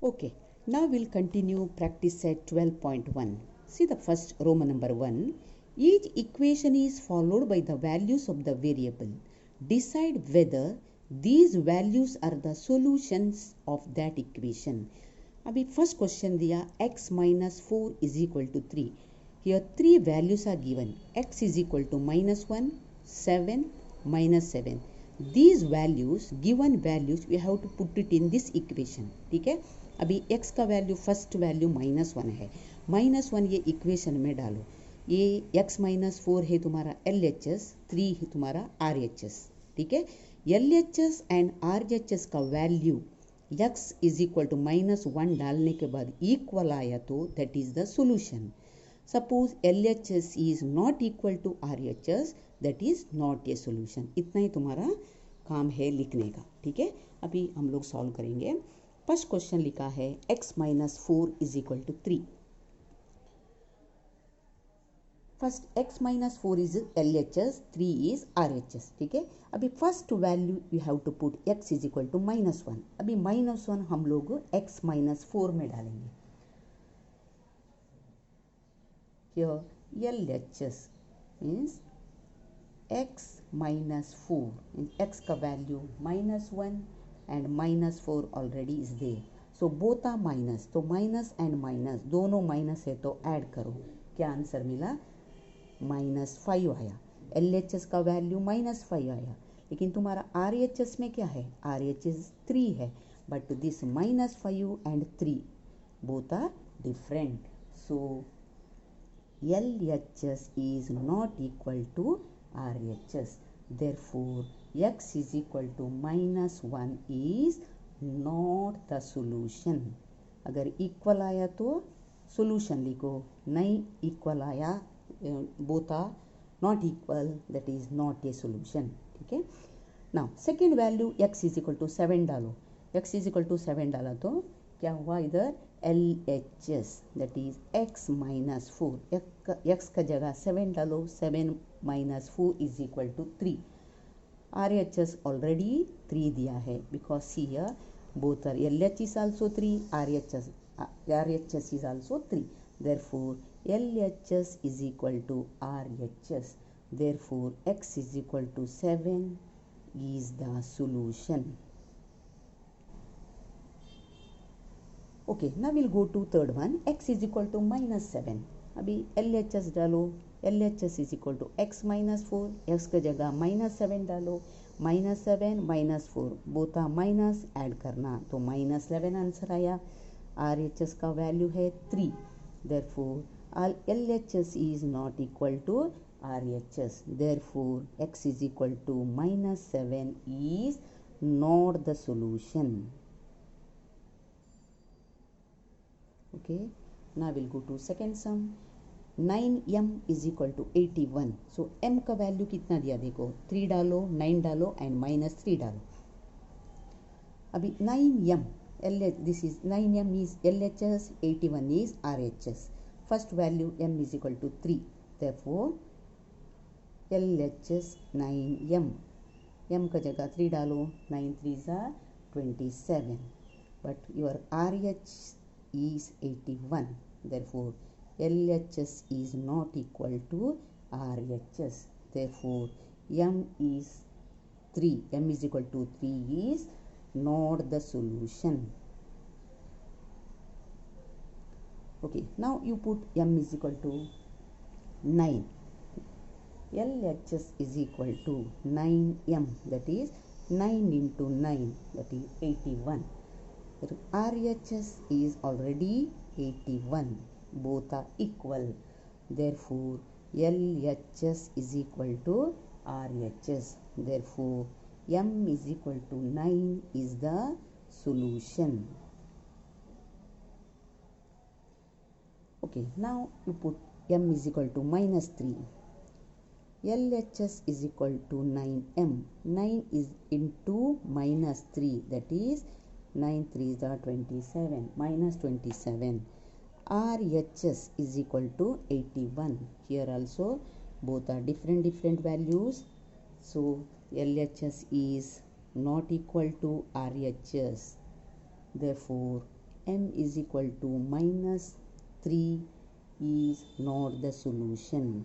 Okay, now we'll continue practice set 12.1. See the first Roman number 1. Each equation is followed by the values of the variable. Decide whether these values are the solutions of that equation. अभी first question दिया x minus 4 is equal to 3. Here three values are given. X is equal to minus 1, 7, minus 7. These values, given values, we have to put it in this equation. ठीक है? अभी x का value first value -1 है. -1 ये equation में डालो. ये x -4 है तुम्हारा LHS, 3 है तुम्हारा RHS. ठीक है? LHS एंड RHS का value x is equal to -1 डालने के बाद इक्वल आया तो that is the solution. Suppose LHS is not equal to RHS, that is not a solution. इतना ही तुम्हारा काम है लिखने का. ठीक है? अभी हम लोग सॉल्व करेंगे. फर्स्ट क्वेश्चन लिखा है x minus 4 is equal to 3. First x minus 4 is LHS, 3 is RHS. ठीक है? अभी first value you have to put x is equal to -1. अभी -1 हम लोग x minus 4 में डालेंगे. Here LHS means x minus 4. x का value -1 and -4 already is there. So both are minus. तो minus and minus दोनों minus है तो ऐड करो. क्या आंसर मिला? -5 आया. LHS का वैल्यू -5 आया. लेकिन तुम्हारा RHS में क्या है? RHS 3 है. But this -5 and 3 both are different. So LHS is not equal to RHS. Therefore x is equal to -1 is not the solution. अगर इक्वल आया तो सोल्यूशन लिखो, नहीं इक्वल आया both are not equal, that is not a solution. ठीक है? Now second value x is equal to 7 डालो. x is equal to 7 डाला तो क्या हुआ? इधर LHS that is x minus 4. x का जगह 7 डालो. 7 minus 4 is equal to 3. RHS already 3 दिया है because here both are LH is also 3, RHS is also 3. Therefore LHS is equal to RHS. Therefore x is equal to 7 is the solution. Okay, now we'll go to third one. X is equal to -7. अभी LHS डालो. LHS is equal to x minus 4. x का जगह -7 डालो. -7 -4 both are minus, add करना तो -11 answer आया. RHS का value है 3. Therefore LHS is not equal to RHS. Therefore x is equal to -7 is not the solution. Okay, now we'll go to second sum. 9m is equal to 81. So m का value कितना दिया देखो. 3 डालो, 9 डालो and -3 डालो. अभी 9m this is 9m is LHS, 81 is RHS. First value m is equal to 3. Therefore LHS 9m. m का जगह 3 डालो. 9 3s are 27. But your RH is 81. Therefore LHS is not equal to RHS. Therefore m is 3. m is equal to 3 is not the solution. Okay, now you put m is equal to 9. LHS is equal to 9m, that is 9 into 9, that is 81. RHS is already 81. Both are equal. Therefore LHS is equal to RHS. Therefore m is equal to 9 is the solution. Okay, now you put m is equal to -3. LHS is equal to 9m. 9 is into -3, that is 9 3s are 27, -27. RHS is equal to 81. Here also both are different values. So LHS is not equal to RHS. Therefore m is equal to minus 3 is not the solution.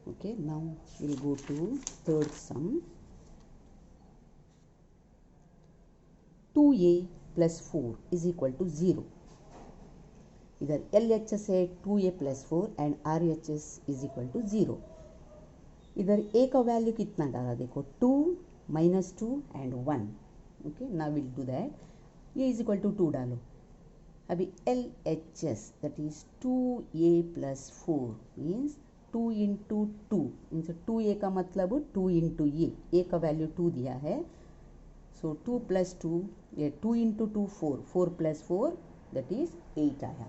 Okay, now we'll go to third sum. 2a plus 4 is equal to 0. इधर LHS है 2a plus 4 and RHS is equal to 0. इधर a का value कितना डाला देखो 2 minus 2 and 1. Okay, now we'll do that. a is equal to 2 डालो. अभी LHS that is 2a plus 4 means 2 into 2 means 2a का मतलब 2 into a का वैल्यू 2 दिया है. So 2 plus 2 ये 2 into 2 4 plus 4 that is 8 आया.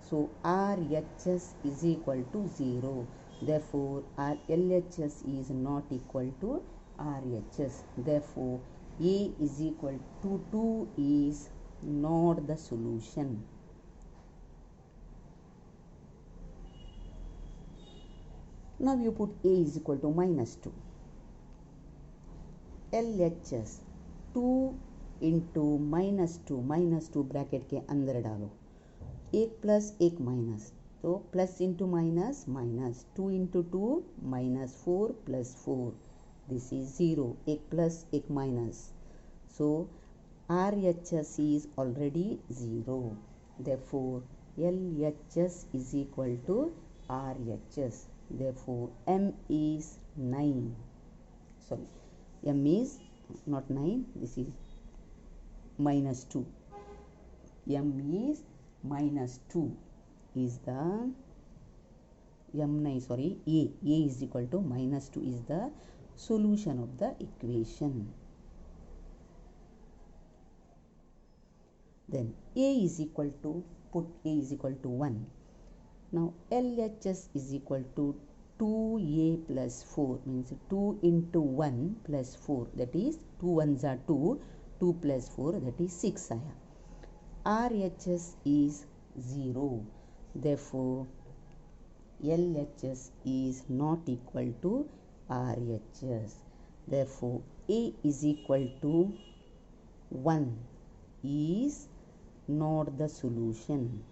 So RHS is equal to 0. Therefore our LHS is not equal to RHS. Therefore a is equal to 2 is not the solution. Now you put a is equal to minus 2. LHS 2 into minus 2 bracket के अंदर डालो. एक plus एक minus तो plus into minus minus 2 into 2 minus 4 plus 4 this is 0. एक plus एक minus so RHS is already 0. Therefore LHS is equal to RHS. Therefore M is 9. Sorry, M is not 9, this is minus 2. M is minus 2 is the A is equal to minus 2 is the solution of the equation. Then A is equal to, put A is equal to 1. Now LHS is equal to 2a plus 4 means 2 into 1 plus 4 that is 2 ones are 2, 2 plus 4 that is 6 आया. RHS is 0. Therefore LHS is not equal to RHS. Therefore A is equal to 1 is not the solution.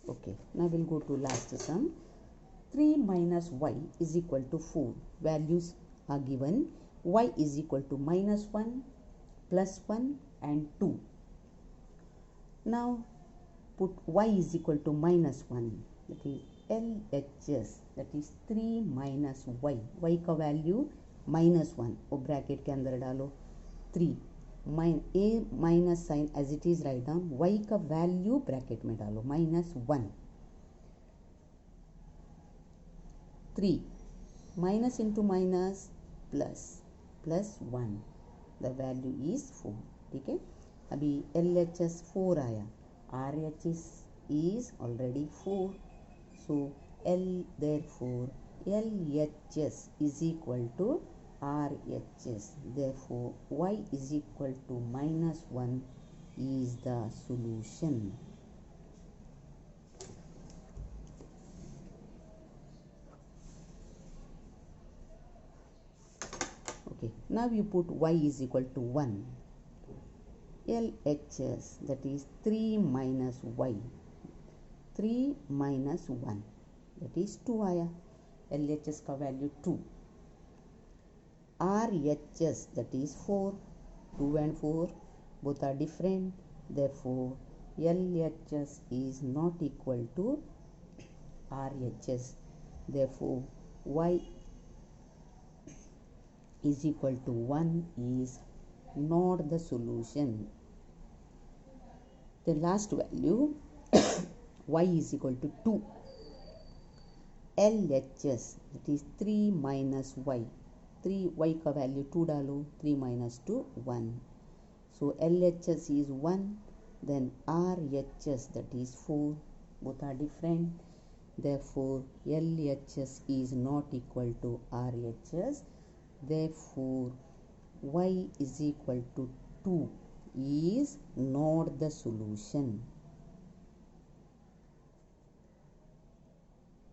Okay, now we'll go to last sum. 3 minus y is equal to 4. Values are given. Y is equal to minus 1, plus 1 and 2. Now put y is equal to minus 1. That is LHS. That is 3 minus y. Y का value minus 1. वो bracket के अंदर डालो 3. A minus sign as it is write down. Y का value bracket में डालो minus 1. 3 minus into minus plus 1. The value is 4. ठीक है. अभी LHS 4 आया. RHS is already 4. So therefore LHS is equal to RHS. Therefore y is equal to minus 1 is the solution. Okay, now you put y is equal to 1. LHS that is 3 minus y. 3 minus 1 that is 2 आया. LHS का value 2. RHS that is 4. 2 and 4 both are different. Therefore LHS is not equal to RHS. Therefore y is equal to 1 is not the solution. The last value y is equal to 2. LHS that is 3 minus y. 3 y का value 2 डालो. 3 minus 2 1. So LHS is 1. Then RHS that is 4. Both are different. Therefore LHS is not equal to RHS. Therefore y is equal to 2 is not the solution.